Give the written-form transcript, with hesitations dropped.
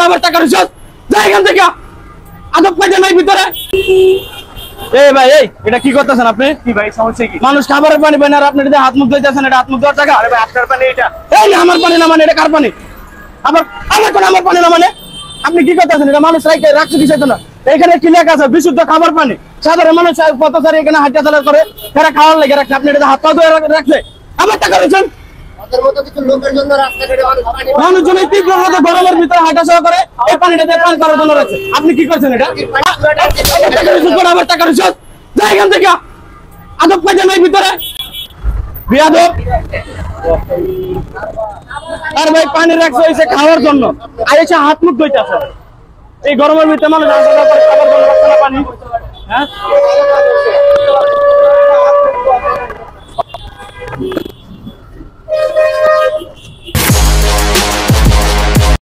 আমার টাকা রিচার্জ যাই এখান থেকে আদব কাজে নাই ভিতরে। এই ভাই এই এটা কি করতেছেন আপনি? কি ভাই সমস্যা কি? মানুষ খাবারের পানি পায় না আর আপনি এটা হাত মুখ ধুইতেছেন, এটা হাত মুখ ধোয়ার টাকা? আরে ভাই আপনার পানি এটা? এই না আমার পানি না মানে এটা কার পানি? আমার আমার পানি না মানে আপনি কি করতেছেন? এটা মানুষ রাখছে কিসের জন্য? এখানে কি লেখা আছে? বিশুদ্ধ খাবার পানি। সাধারণ মানুষ পথচারী এখানে হাঁটা চলা করে তারা খাওয়ার লেগে রাখছে, আপনি এটা হাত পা ধুয়ে রাখছে। আমার টাকা দিচ্ছেন মানুষজন এই তীব্র রোদে গরমের ভিতরে হাঁটা চলা করে এই পানিটা দিয়ে পান করার জন্য রাখছে। আপনি কি করছেন? এটা আমার টাকা রিচার্জ যাই এখান থেকে আদব কাজে নাই ভিতরে বিয়াদব। আর ভাই পানি রাখছে হয়েছে খাওয়ার জন্য, আর এসে হাত মুখ ধুইতেছে এই গরমের ভিতরে মানুষ খাবার জন্য রাখছে না পানি। হ্যাঁ